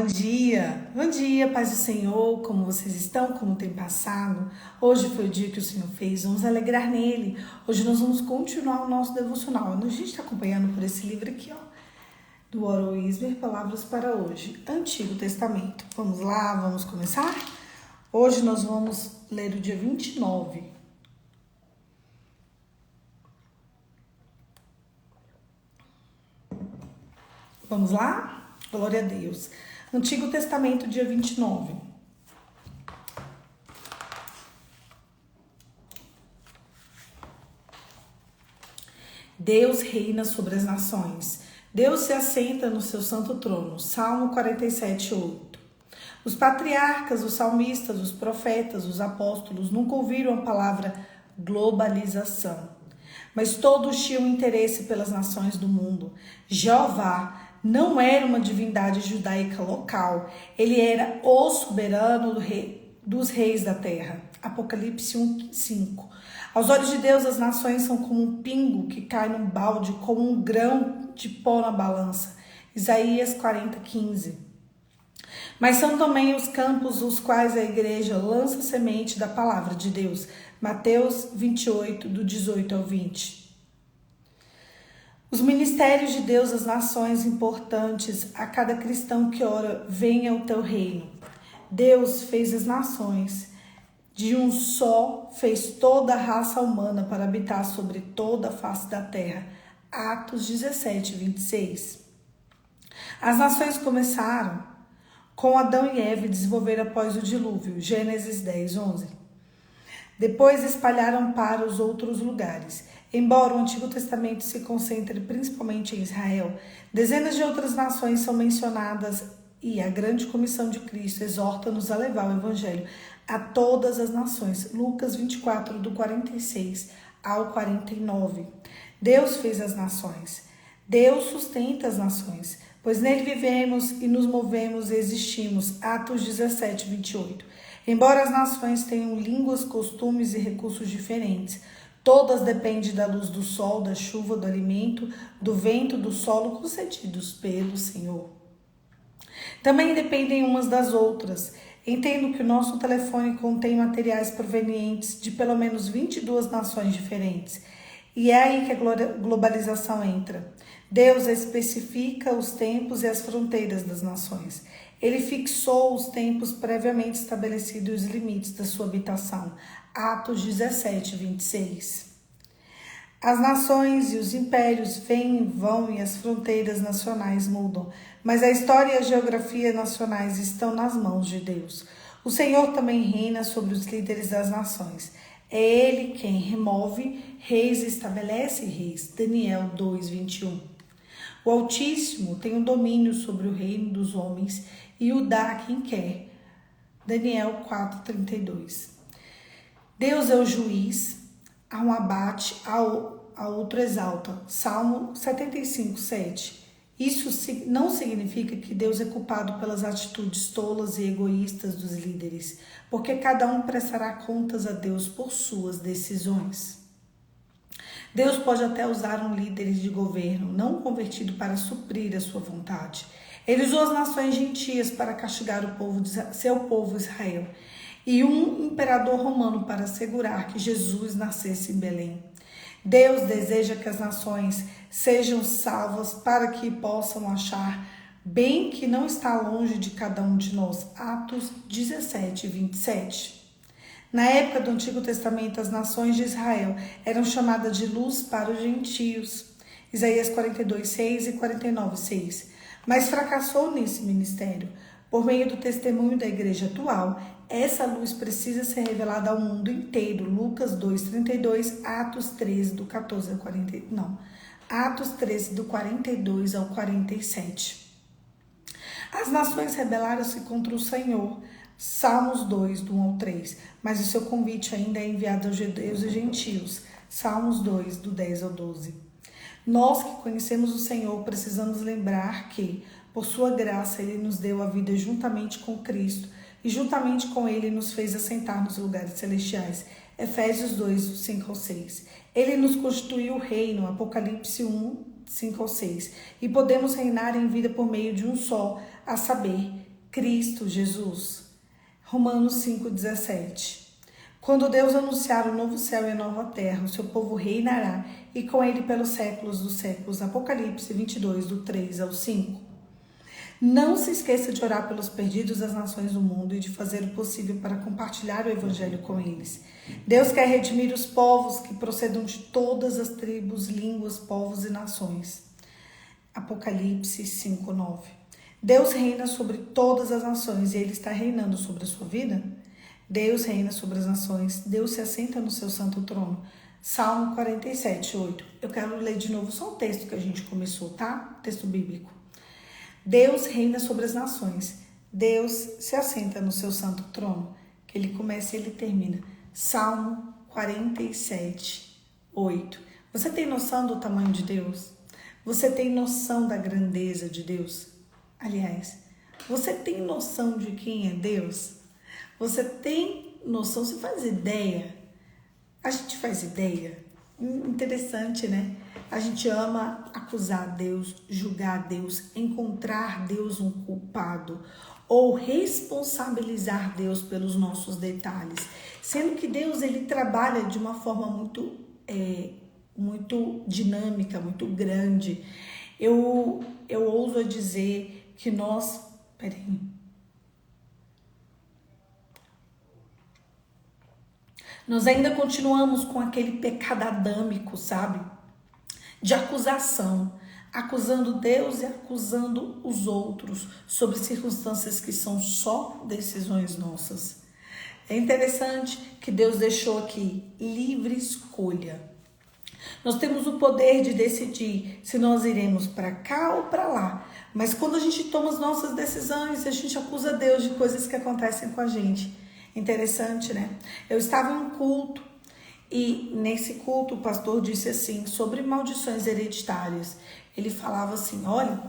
Bom dia, paz do Senhor, como vocês estão, como tem passado? Hoje foi o dia que o Senhor fez, vamos alegrar nele. Hoje nós vamos continuar o nosso devocional. A gente está acompanhando por esse livro aqui, ó, do Oro Wisber, Palavras para Hoje, Antigo Testamento. Vamos lá, vamos começar? Hoje nós vamos ler o dia 29. Vamos lá? Glória a Deus. Antigo Testamento, dia 29. Deus reina sobre as nações. Deus se assenta no seu santo trono. Salmo 47, 8. Os patriarcas, os salmistas, os profetas, os apóstolos nunca ouviram a palavra globalização. Mas todos tinham interesse pelas nações do mundo. Jeová não era uma divindade judaica local, ele era o soberano dos reis da terra. Apocalipse 1:5. Aos olhos de Deus, as nações são como um pingo que cai num balde, como um grão de pó na balança. Isaías 40:15. Mas são também os campos os quais a igreja lança semente da palavra de Deus. Mateus 28, do 18 ao 20. Os ministérios de Deus às nações importantes, a cada cristão que ora, venha o teu reino. Deus fez as nações, de um só fez toda a raça humana para habitar sobre toda a face da terra. Atos 17, 26. As nações começaram com Adão e Eva e desenvolveram após o dilúvio. Gênesis 10, 11. Depois espalharam para os outros lugares. Embora o Antigo Testamento se concentre principalmente em Israel, dezenas de outras nações são mencionadas e a grande comissão de Cristo exorta-nos a levar o Evangelho a todas as nações. Lucas 24, do 46 ao 49. Deus fez as nações. Deus sustenta as nações, pois nele vivemos e nos movemos e existimos. Atos 17, 28. Embora as nações tenham línguas, costumes e recursos diferentes, todas dependem da luz do sol, da chuva, do alimento, do vento, do solo concedidos pelo Senhor. Também dependem umas das outras. Entendo que o nosso telefone contém materiais provenientes de pelo menos 22 nações diferentes. E é aí que a globalização entra. Deus especifica os tempos e as fronteiras das nações. Ele fixou os tempos previamente estabelecidos e os limites da sua habitação. Atos 17, 26. As nações e os impérios vêm e vão e as fronteiras nacionais mudam, mas a história e a geografia nacionais estão nas mãos de Deus. O Senhor também reina sobre os líderes das nações. É Ele quem remove reis e estabelece reis. Daniel 2, 21. O Altíssimo tem o domínio sobre o reino dos homens e o dá a quem quer. Daniel 4, 32. Deus é o juiz, a um abate, a outro exalta. Salmo 75, 7. Isso não significa que Deus é culpado pelas atitudes tolas e egoístas dos líderes, porque cada um prestará contas a Deus por suas decisões. Deus pode até usar um líder de governo não convertido para suprir a sua vontade. Ele usou as nações gentias para castigar seu povo Israel e um imperador romano para assegurar que Jesus nascesse em Belém. Deus deseja que as nações sejam salvas para que possam achar bem que não está longe de cada um de nós. Atos 17, 27. Na época do Antigo Testamento, as nações de Israel eram chamadas de luz para os gentios. Isaías 42, 6 e 49, 6. Mas fracassou nesse ministério. Por meio do testemunho da igreja atual, essa luz precisa ser revelada ao mundo inteiro. Lucas 2:32, Atos 13 do 14 ao 40, Atos 13 do 42 ao 47. As nações rebelaram-se contra o Senhor. Salmos 2 do 1 ao 3. Mas o seu convite ainda é enviado aos judeus e gentios. Salmos 2 do 10 ao 12. Nós que conhecemos o Senhor precisamos lembrar que, por sua graça, Ele nos deu a vida juntamente com Cristo e juntamente com Ele nos fez assentar nos lugares celestiais. Efésios 2, 5 ao 6. Ele nos constituiu o reino. Apocalipse 1, 5 ao 6. E podemos reinar em vida por meio de um só, a saber, Cristo Jesus. Romanos 5,17. Quando Deus anunciar o novo céu e a nova terra, o seu povo reinará, e com ele pelos séculos dos séculos. Apocalipse 22, do 3 ao 5. Não se esqueça de orar pelos perdidos das nações do mundo e de fazer o possível para compartilhar o evangelho com eles. Deus quer redimir os povos que procedam de todas as tribos, línguas, povos e nações. Apocalipse 5:9. Deus reina sobre todas as nações e Ele está reinando sobre a sua vida? Deus reina sobre as nações, Deus se assenta no seu santo trono. Salmo 47:8. Eu quero ler de novo só o texto que a gente começou, tá? Texto bíblico. Deus reina sobre as nações, Deus se assenta no seu santo trono. Que ele começa e ele termina. Salmo 47:8. Você tem noção do tamanho de Deus? Você tem noção da grandeza de Deus? Aliás, você tem noção de quem é Deus? Você tem noção? Você faz ideia? A gente faz ideia? Interessante, né? A gente ama acusar Deus, julgar Deus, encontrar Deus um culpado ou responsabilizar Deus pelos nossos detalhes. Sendo que Deus, ele trabalha de uma forma muito dinâmica, muito grande. Eu ouso dizer que nós... Nós ainda continuamos com aquele pecado adâmico, sabe? De acusação, acusando Deus e acusando os outros sobre circunstâncias que são só decisões nossas. É interessante que Deus deixou aqui livre escolha. Nós temos o poder de decidir se nós iremos para cá ou para lá. Mas quando a gente toma as nossas decisões, a gente acusa Deus de coisas que acontecem com a gente. Interessante, né? Eu estava em um culto e nesse culto o pastor disse assim, sobre maldições hereditárias. Ele falava assim, olha,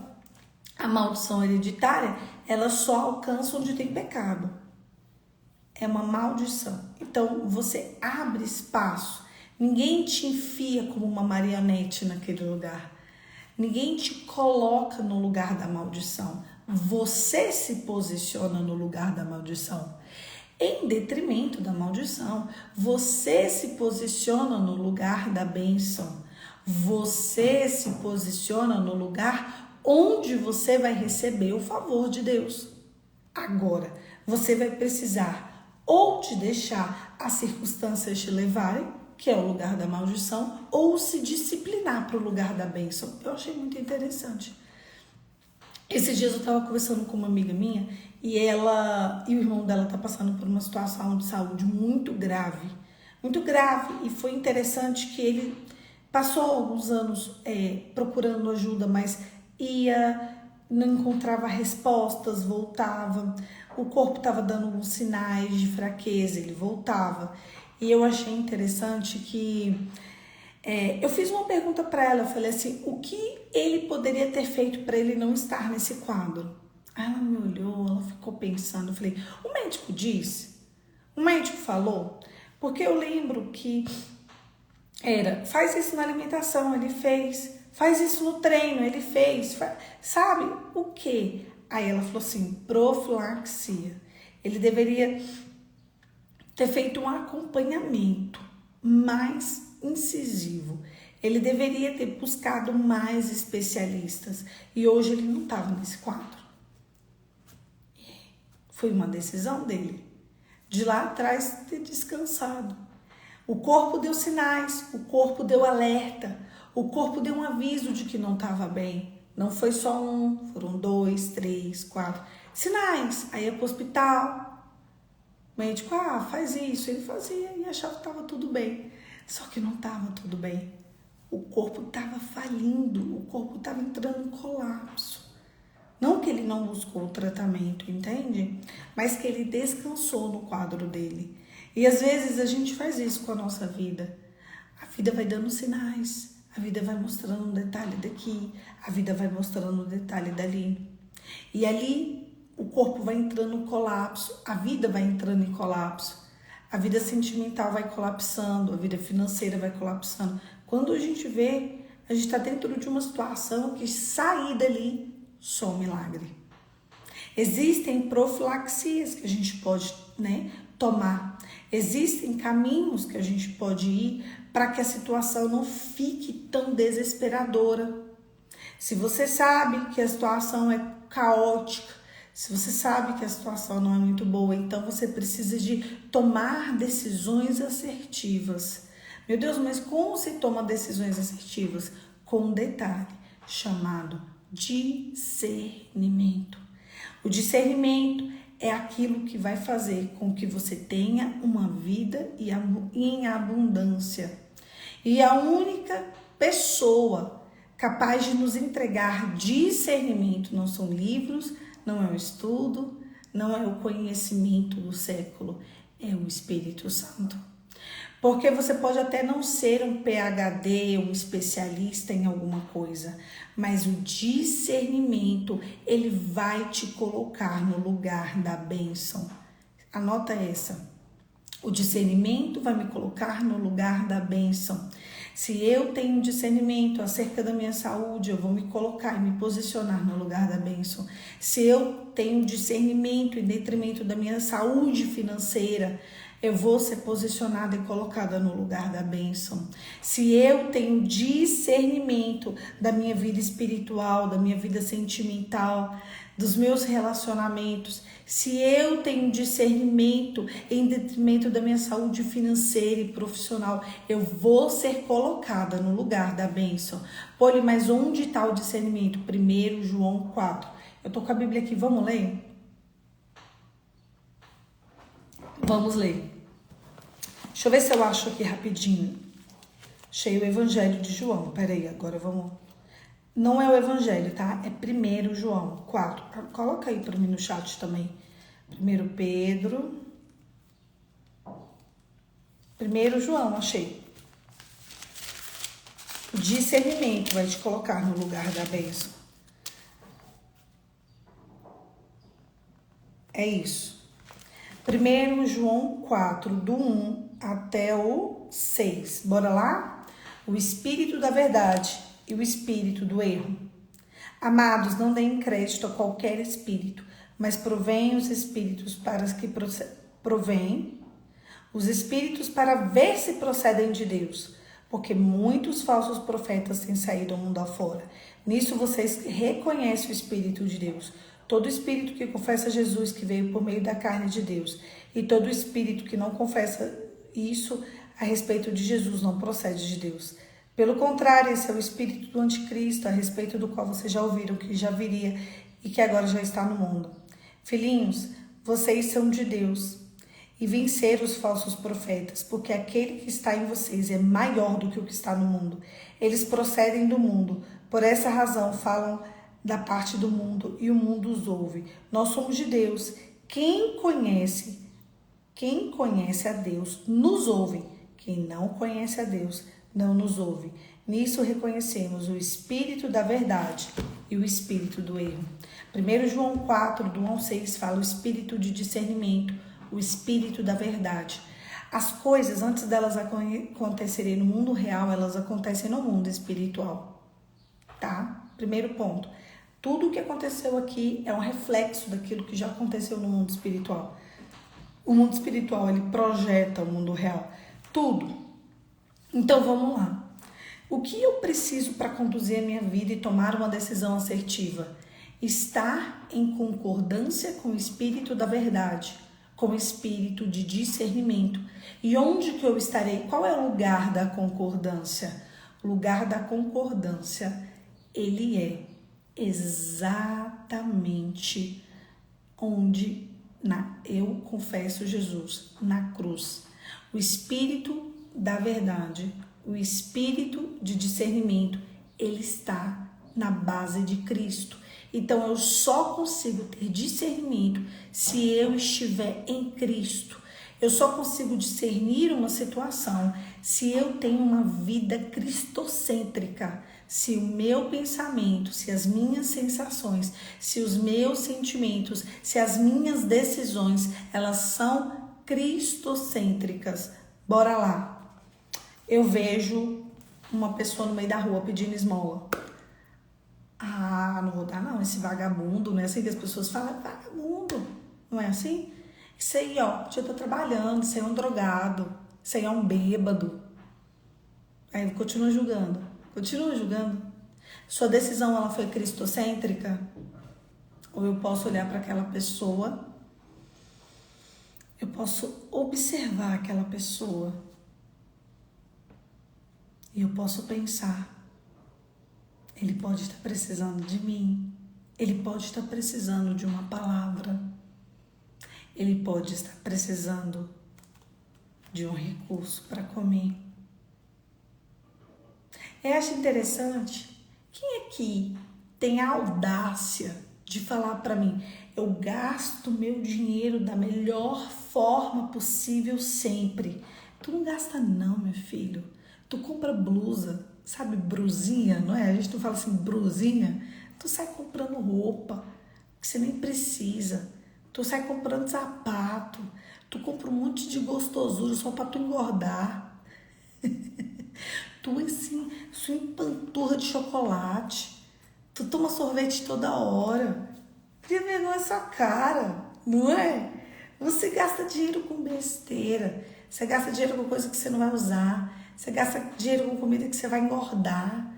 a maldição hereditária, ela só alcança onde tem pecado. É uma maldição. Então, você abre espaço. Ninguém te enfia como uma marionete naquele lugar. Ninguém te coloca no lugar da maldição. Você se posiciona no lugar da maldição. Em detrimento da maldição, você se posiciona no lugar da bênção. Você se posiciona no lugar onde você vai receber o favor de Deus. Agora, você vai precisar ou te deixar as circunstâncias te levarem, que é o lugar da maldição, ou se disciplinar para o lugar da bênção. Eu achei muito interessante. Esses dias eu estava conversando com uma amiga minha e ela e o irmão dela tá passando por uma situação de saúde muito grave, e foi interessante que ele passou alguns anos procurando ajuda, mas não encontrava respostas, voltava, o corpo estava dando alguns sinais de fraqueza, ele voltava. E eu achei interessante que eu fiz uma pergunta para ela, eu falei assim, o que ele poderia ter feito para ele não estar nesse quadro? Aí ela me olhou, ela ficou pensando, eu falei, o médico disse? O médico falou? Porque eu lembro que faz isso na alimentação, ele fez, faz isso no treino, ele fez, sabe o quê? Aí ela falou assim, profilaxia. Ele deveria ter feito um acompanhamento mais incisivo. Ele deveria ter buscado mais especialistas. E hoje ele não estava nesse quadro. Foi uma decisão dele. De lá atrás ter descansado. O corpo deu sinais, o corpo deu alerta, o corpo deu um aviso de que não estava bem. Não foi só um, foram 2, 3, 4 sinais. Aí ia para o hospital. O médico, faz isso. Ele fazia e achava que estava tudo bem. Só que não estava tudo bem. O corpo estava falindo, o corpo estava entrando em colapso. Não que ele não buscou o tratamento, entende? Mas que ele descansou no quadro dele. E às vezes a gente faz isso com a nossa vida. A vida vai dando sinais, a vida vai mostrando um detalhe daqui, a vida vai mostrando um detalhe dali. E ali o corpo vai entrando em colapso, a vida vai entrando em colapso. A vida sentimental vai colapsando, a vida financeira vai colapsando. Quando a gente vê, a gente está dentro de uma situação que sair dali só um milagre. Existem profilaxias que a gente pode, tomar. Existem caminhos que a gente pode ir para que a situação não fique tão desesperadora. Se você sabe que a situação é caótica, se você sabe que a situação não é muito boa, então você precisa de tomar decisões assertivas. Meu Deus, mas como se toma decisões assertivas? Com um detalhe chamado discernimento. O discernimento é aquilo que vai fazer com que você tenha uma vida em abundância. E a única pessoa capaz de nos entregar discernimento não são livros, não é o estudo, não é o conhecimento do século, é o Espírito Santo. Porque você pode até não ser um PhD, um especialista em alguma coisa, mas o discernimento, ele vai te colocar no lugar da bênção. Anota essa. O discernimento vai me colocar no lugar da bênção. Se eu tenho discernimento acerca da minha saúde, eu vou me colocar e me posicionar no lugar da bênção. Se eu tenho discernimento em detrimento da minha saúde financeira, eu vou ser posicionada e colocada no lugar da bênção. Se eu tenho discernimento da minha vida espiritual, da minha vida sentimental, dos meus relacionamentos, se eu tenho discernimento em detrimento da minha saúde financeira e profissional, eu vou ser colocada no lugar da bênção. Poli, mas onde está o discernimento? 1 João 4. Eu tô com a Bíblia aqui, vamos ler? Vamos ler. Deixa eu ver se eu acho aqui rapidinho. Achei o Evangelho de João. Peraí, agora vamos... Não é o Evangelho, tá? É 1 João 4. Coloca aí para mim no chat também. 1 Pedro. 1 João, achei. O discernimento vai te colocar no lugar da bênção. É isso. 1 João 4, do 1 até o 6. Bora lá? O espírito da verdade e o espírito do erro. Amados, não deem crédito a qualquer espírito, mas provém os espíritos para ver se procedem de Deus, porque muitos falsos profetas têm saído ao mundo afora. Nisso vocês reconhecem o Espírito de Deus. Todo espírito que confessa Jesus que veio por meio da carne de Deus, e todo espírito que não confessa isso a respeito de Jesus não procede de Deus. Pelo contrário, esse é o espírito do anticristo, a respeito do qual vocês já ouviram que já viria e que agora já está no mundo. Filhinhos, vocês são de Deus e venceram os falsos profetas, porque aquele que está em vocês é maior do que o que está no mundo. Eles procedem do mundo, por essa razão falam da parte do mundo e o mundo os ouve. Nós somos de Deus. Quem conhece a Deus nos ouve. Quem não conhece a Deus não nos ouve. Nisso reconhecemos o espírito da verdade e o espírito do erro. 1 João 4, do 1 ao 6, fala o espírito de discernimento, o espírito da verdade. As coisas, antes delas acontecerem no mundo real, elas acontecem no mundo espiritual. Tá? Primeiro ponto. Tudo o que aconteceu aqui é um reflexo daquilo que já aconteceu no mundo espiritual. O mundo espiritual, ele projeta o mundo real. Tudo. Então, vamos lá. O que eu preciso para conduzir a minha vida e tomar uma decisão assertiva? Estar em concordância com o espírito da verdade, com o espírito de discernimento. E onde que eu estarei? Qual é o lugar da concordância? O lugar da concordância, ele é exatamente onde eu confesso Jesus, na cruz. O espírito da verdade, o espírito de discernimento, ele está na base de Cristo. Então eu só consigo ter discernimento se eu estiver em Cristo. Eu só consigo discernir uma situação se eu tenho uma vida cristocêntrica. Se o meu pensamento, se as minhas sensações, se os meus sentimentos, se as minhas decisões, elas são cristocêntricas. Bora lá. Eu vejo uma pessoa no meio da rua pedindo esmola. Ah, não vou dar não, esse vagabundo, não é assim que as pessoas falam? Vagabundo, não é assim? Isso aí, ó, já tá trabalhando, isso aí é um drogado, isso aí é um bêbado. Aí continua julgando, continua julgando. Sua decisão, ela foi cristocêntrica? Ou eu posso olhar para aquela pessoa, eu posso observar aquela pessoa e eu posso pensar, ele pode estar precisando de mim, ele pode estar precisando de uma palavra, ele pode estar precisando de um recurso para comer. Eu acho interessante, quem aqui tem a audácia de falar para mim, eu gasto meu dinheiro da melhor forma possível sempre. Tu não gasta não, meu filho. Tu compra blusa, sabe, brusinha, não é? A gente não fala assim, brusinha. Tu sai comprando roupa que você nem precisa. Tu sai comprando sapato. Tu compra um monte de gostosura só para tu engordar. Tu, assim, sua empanturra de chocolate. Tu toma sorvete toda hora. Cria vergonha na sua cara, não é? Você gasta dinheiro com besteira. Você gasta dinheiro com coisa que você não vai usar. Você gasta dinheiro com comida que você vai engordar.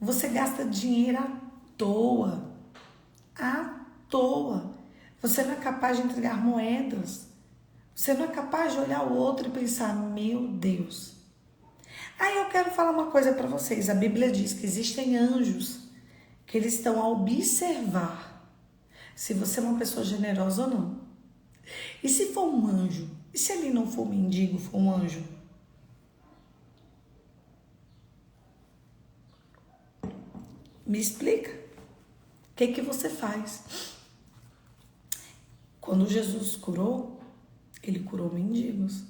Você gasta dinheiro à toa. À toa. Você não é capaz de entregar moedas. Você não é capaz de olhar o outro e pensar, meu Deus. Aí eu quero falar uma coisa para vocês. A Bíblia diz que existem anjos que eles estão a observar se você é uma pessoa generosa ou não. E se for um anjo? E se ele não for um mendigo, for um anjo? Me explica. O que você faz? Quando Jesus curou, ele curou mendigos.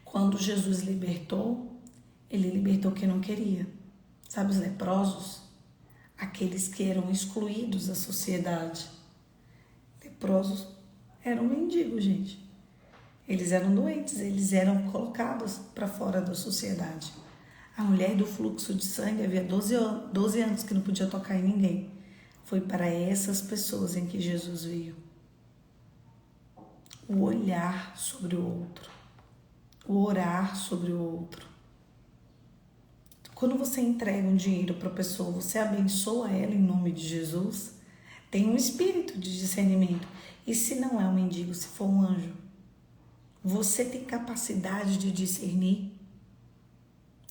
Quando Jesus libertou, ele libertou quem não queria. Sabe os leprosos? Aqueles que eram excluídos da sociedade. Leprosos eram mendigos, gente. Eles eram doentes, eles eram colocados para fora da sociedade. A mulher do fluxo de sangue havia 12 anos que não podia tocar em ninguém. Foi para essas pessoas em que Jesus veio. O olhar sobre o outro. O orar sobre o outro. Quando você entrega um dinheiro para a pessoa, você abençoa ela em nome de Jesus? Tem um espírito de discernimento. E se não é um mendigo, se for um anjo? Você tem capacidade de discernir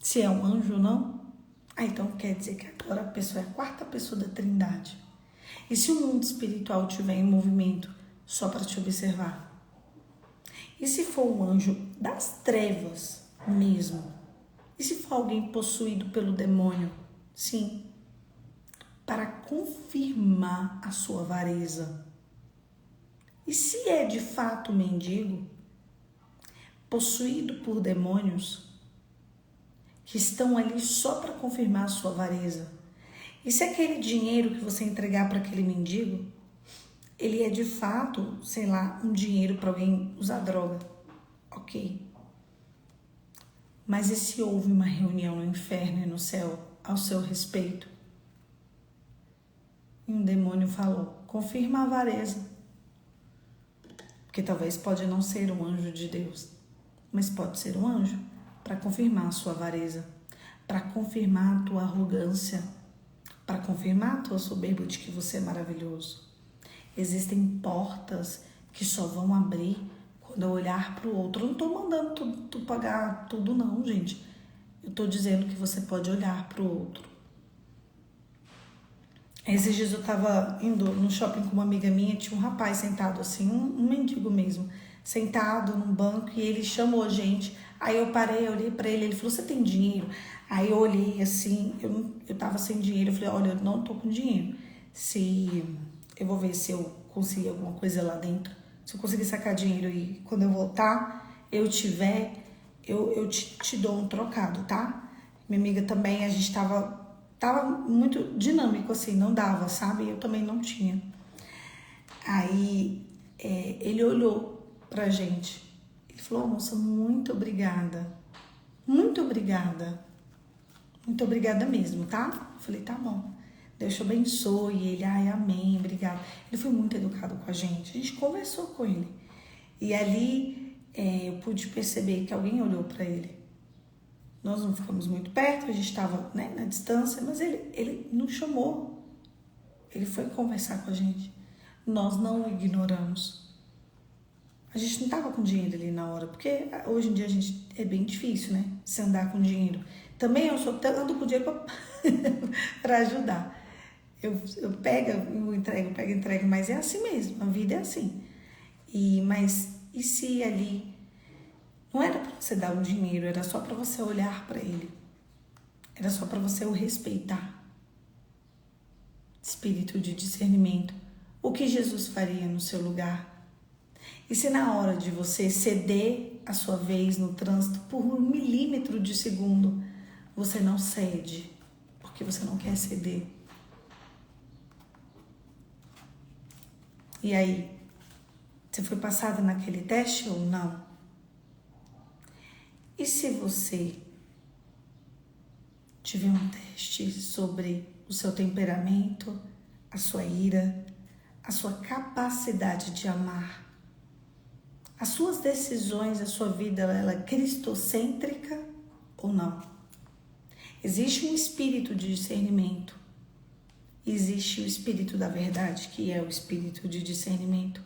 se é um anjo ou não? Ah, então quer dizer que agora a pessoa é a quarta pessoa da Trindade. E se o mundo espiritual estiver em movimento só para te observar? E se for um anjo das trevas mesmo? E se for alguém possuído pelo demônio? Sim. Para confirmar a sua avareza. E se é de fato mendigo, possuído por demônios, que estão ali só para confirmar a sua avareza? E se aquele dinheiro que você entregar para aquele mendigo, ele é de fato, sei lá, um dinheiro para alguém usar droga? Ok. Mas e se houve uma reunião no inferno e no céu ao seu respeito? E um demônio falou, confirma a avareza. Porque talvez pode não ser um anjo de Deus, mas pode ser um anjo para confirmar a sua avareza, para confirmar a tua arrogância, para confirmar a tua soberba de que você é maravilhoso. Existem portas que só vão abrir quando eu olhar para o outro. Eu não estou mandando tu pagar tudo não, gente. Eu estou dizendo que você pode olhar para o outro. Esses dias eu estava indo no shopping com uma amiga minha, tinha um rapaz sentado assim, um mendigo mesmo, sentado num banco e ele chamou a gente. Aí eu parei, eu olhei para ele, ele falou, você tem dinheiro? Aí eu olhei assim, eu tava sem dinheiro, eu falei, olha, eu não tô com dinheiro. Eu vou ver se eu consigo alguma coisa lá dentro. Se eu conseguir sacar dinheiro e quando eu voltar, eu te dou um trocado, tá? Minha amiga também, a gente tava muito dinâmico assim, não dava, sabe? Eu também não tinha. Aí ele olhou pra gente, ele falou, moça, muito obrigada. Muito obrigada. Muito obrigada mesmo, tá? Eu falei, tá bom. Deus te abençoe. E ele, ai, amém, obrigado. Ele foi muito educado com a gente conversou com ele. E ali eu pude perceber que alguém olhou para ele. Nós não ficamos muito perto, a gente estava, né, na distância, mas ele nos chamou. Ele foi conversar com a gente. Nós não o ignoramos. A gente não estava com dinheiro ali na hora, porque hoje em dia a gente é bem difícil, né? Se andar com dinheiro. Também eu ando com dinheiro para ajudar. Eu entrego, mas é assim mesmo, a vida é assim. Mas e se ali não era para você dar o dinheiro, era só para você olhar para ele. Era só para você o respeitar. Espírito de discernimento. O que Jesus faria no seu lugar? E se na hora de você ceder a sua vez no trânsito por 1 milímetro de segundo, você não cede, porque você não quer ceder? E aí, você foi passado naquele teste ou não? E se você tiver um teste sobre o seu temperamento, a sua ira, a sua capacidade de amar, as suas decisões, a sua vida, ela é cristocêntrica ou não? Existe um espírito de discernimento. Existe o espírito da verdade, que é o espírito de discernimento.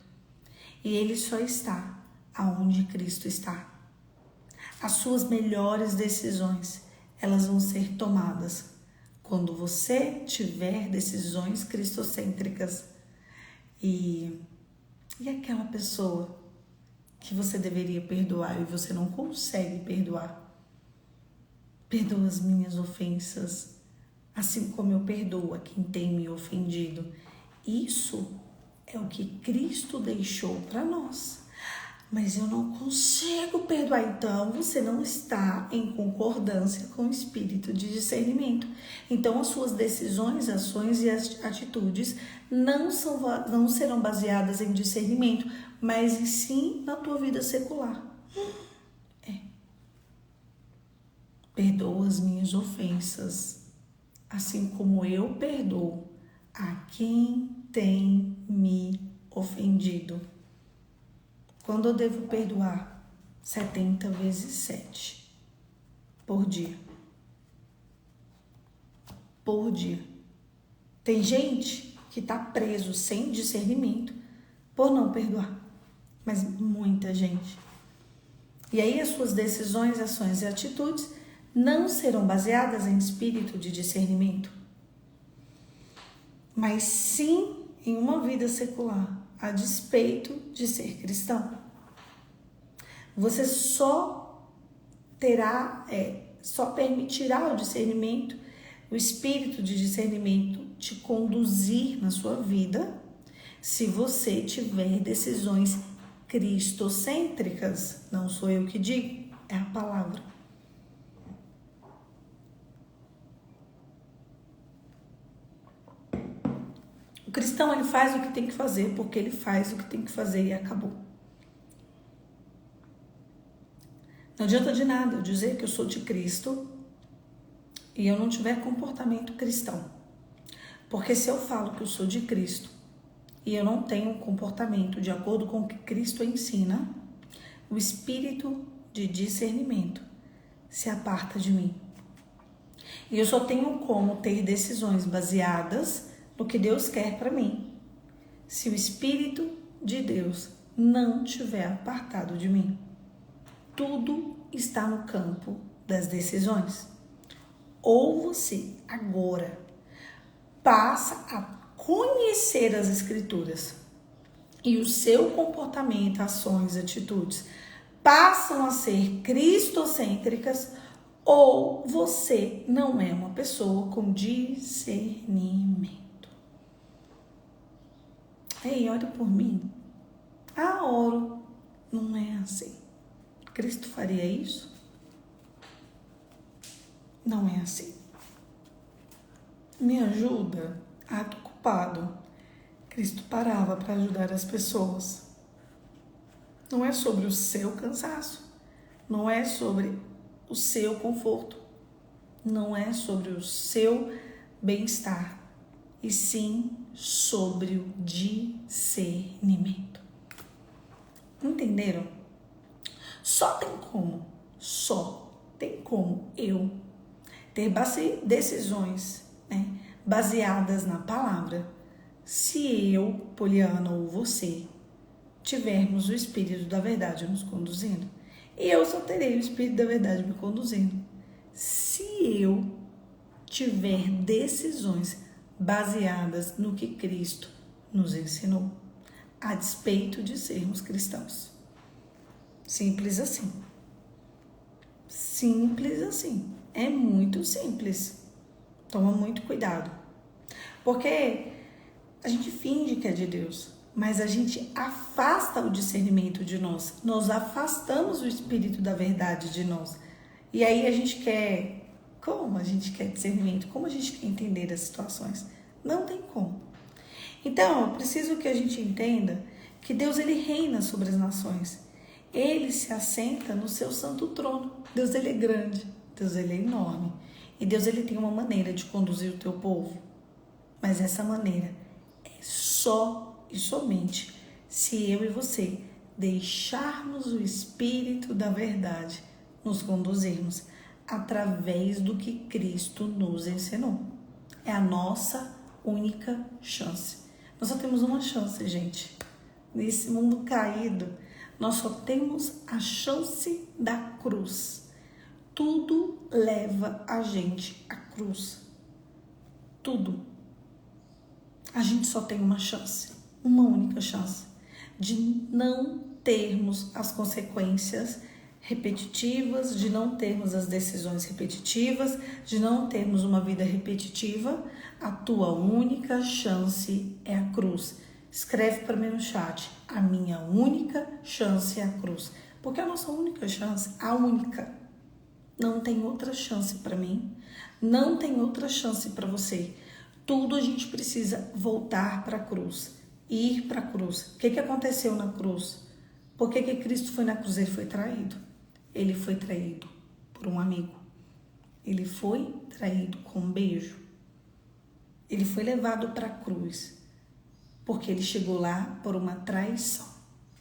E ele só está aonde Cristo está. As suas melhores decisões, elas vão ser tomadas quando você tiver decisões cristocêntricas. E aquela pessoa que você deveria perdoar e você não consegue perdoar. Perdoa as minhas ofensas, assim como eu perdoo a quem tem me ofendido. Isso é o que Cristo deixou para nós. Mas eu não consigo perdoar. Então, você não está em concordância com o espírito de discernimento. Então, as suas decisões, ações e atitudes não serão baseadas em discernimento, mas sim na tua vida secular. Perdoa as minhas ofensas, assim como eu perdoo a quem tem me ofendido. Quando eu devo perdoar? 70 vezes 7 por dia. Por dia. Tem gente que está preso sem discernimento por não perdoar. Mas muita gente. E aí as suas decisões, ações e atitudes não serão baseadas em espírito de discernimento, mas sim em uma vida secular, a despeito de ser cristão. Você só permitirá o discernimento, o espírito de discernimento te conduzir na sua vida, se você tiver decisões cristocêntricas. Não sou eu que digo, é a palavra. O cristão, ele faz o que tem que fazer, porque ele faz o que tem que fazer e acabou. Não adianta de nada eu dizer que eu sou de Cristo e eu não tiver comportamento cristão. Porque se eu falo que eu sou de Cristo e eu não tenho um comportamento de acordo com o que Cristo ensina, o espírito de discernimento se aparta de mim. E eu só tenho como ter decisões baseadas no que Deus quer para mim, se o Espírito de Deus não tiver apartado de mim. Tudo está no campo das decisões. Ou você agora passa a conhecer as Escrituras e o seu comportamento, ações, atitudes passam a ser cristocêntricas, ou você não é uma pessoa com discernimento. Ei, olha por mim. Oro. Não é assim. Cristo faria isso? Não é assim. Me ajuda? Ato ocupado. Cristo parava para ajudar as pessoas. Não é sobre o seu cansaço. Não é sobre o seu conforto. Não é sobre o seu bem-estar. e sim sobre o discernimento. Entenderam? Só tem como eu ter decisões, né, baseadas na palavra, se eu, Poliana, ou você, tivermos o Espírito da Verdade nos conduzindo. E eu só terei o Espírito da Verdade me conduzindo se eu tiver decisões baseadas no que Cristo nos ensinou, a despeito de sermos cristãos. Simples assim. Simples assim. É muito simples. Toma muito cuidado. Porque a gente finge que é de Deus, mas a gente afasta o discernimento de nós. Nós afastamos o Espírito da Verdade de nós. E aí a gente quer... Como a gente quer discernimento? Como a gente quer entender as situações? Não tem como. Então, eu preciso que a gente entenda que Deus, ele reina sobre as nações. Ele se assenta no seu santo trono. Deus, ele é grande. Deus, ele é enorme. E Deus, ele tem uma maneira de conduzir o teu povo. Mas essa maneira é só e somente se eu e você deixarmos o Espírito da Verdade nos conduzirmos através do que Cristo nos ensinou. É a nossa única chance. Nós só temos uma chance, gente. Nesse mundo caído, nós só temos a chance da cruz. Tudo leva a gente à cruz. Tudo. A gente só tem uma chance, uma única chance, de não termos as consequências repetitivas, de não termos as decisões repetitivas, de não termos uma vida repetitiva. A tua única chance é a cruz. Escreve para mim no chat: a minha única chance é a cruz. Porque a nossa única chance, a única. Não tem outra chance para mim, não tem outra chance para você. Tudo a gente precisa voltar para a cruz, ir para a cruz. O que aconteceu na cruz? Por que Cristo foi na cruz? Ele foi traído. Ele foi traído por um amigo. Ele foi traído com um beijo. Ele foi levado para a cruz porque ele chegou lá por uma traição.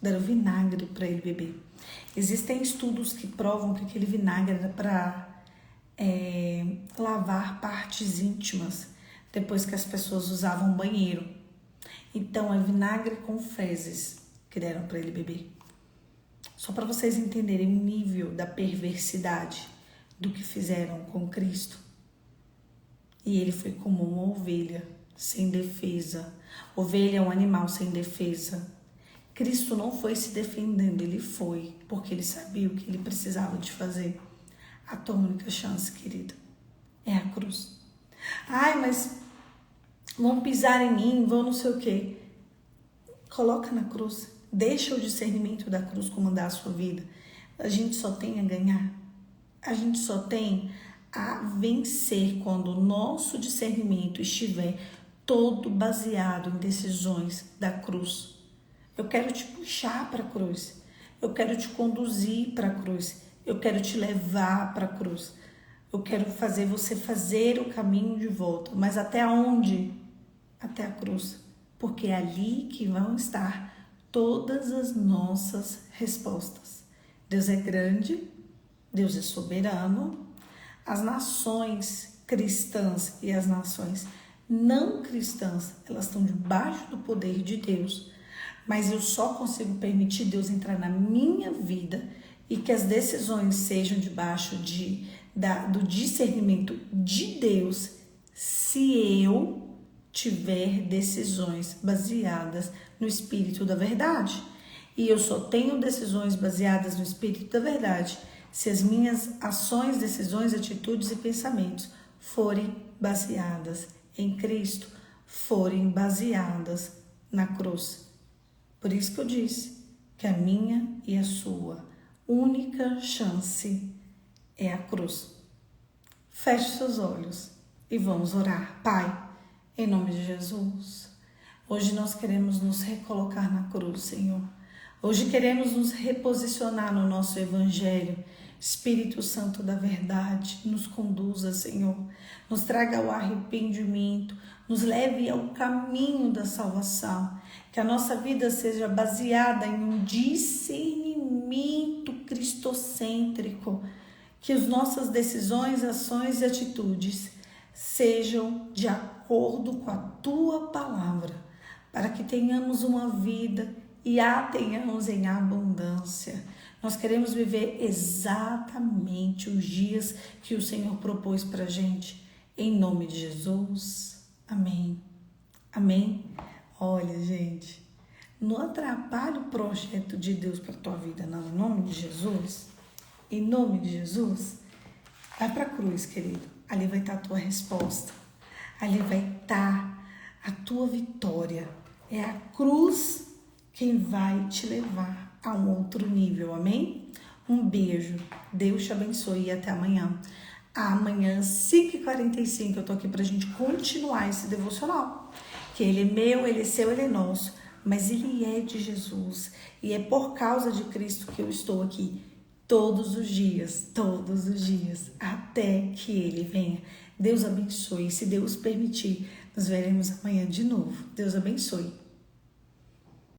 Deram vinagre para ele beber. Existem estudos que provam que aquele vinagre era para lavar partes íntimas depois que as pessoas usavam banheiro. Então é vinagre com fezes que deram para ele beber. Só para vocês entenderem o nível da perversidade do que fizeram com Cristo. E ele foi como uma ovelha sem defesa. Ovelha é um animal sem defesa. Cristo não foi se defendendo, ele foi porque ele sabia o que ele precisava de fazer. A tua única chance, querida, é a cruz. Ai, mas vão pisar em mim, vão não sei o quê. Coloca na cruz. Deixa o discernimento da cruz comandar a sua vida. A gente só tem a ganhar. A gente só tem a vencer quando o nosso discernimento estiver todo baseado em decisões da cruz. Eu quero te puxar para a cruz. Eu quero te conduzir para a cruz. Eu quero te levar para a cruz. Eu quero fazer você fazer o caminho de volta. Mas até onde? Até a cruz. Porque é ali que vão estar todas as nossas respostas. Deus é grande, Deus é soberano. As nações cristãs e as nações não cristãs, elas estão debaixo do poder de Deus. Mas eu só consigo permitir Deus entrar na minha vida e que as decisões sejam debaixo do discernimento de Deus se eu tiver decisões baseadas no Espírito da Verdade. E eu só tenho decisões baseadas no Espírito da Verdade se as minhas ações, decisões, atitudes e pensamentos forem baseadas em Cristo, forem baseadas na cruz. Por isso que eu disse que a minha e a sua única chance é a cruz. Feche seus olhos e vamos orar. Pai, em nome de Jesus, hoje nós queremos nos recolocar na cruz, Senhor. Hoje queremos nos reposicionar no nosso Evangelho. Espírito Santo da Verdade, nos conduza, Senhor. Nos traga o arrependimento, nos leve ao caminho da salvação. Que a nossa vida seja baseada em um discernimento cristocêntrico. Que as nossas decisões, ações e atitudes sejam de acordo com a Tua palavra, para que tenhamos uma vida e a tenhamos em abundância. Nós queremos viver exatamente os dias que o Senhor propôs para a gente. Em nome de Jesus. Amém. Amém. Olha, gente, não atrapalhe o projeto de Deus para a tua vida, não. Em nome de Jesus. Em nome de Jesus. Vai para a cruz, querido. Ali vai estar a tua resposta. Ali vai estar a tua vitória. É a cruz quem vai te levar a um outro nível, amém? Um beijo, Deus te abençoe e até amanhã. Amanhã, 5h45, eu tô aqui pra gente continuar esse devocional. Que ele é meu, ele é seu, ele é nosso, mas ele é de Jesus. E é por causa de Cristo que eu estou aqui todos os dias, até que ele venha. Deus abençoe, se Deus permitir, nos veremos amanhã de novo. Deus abençoe.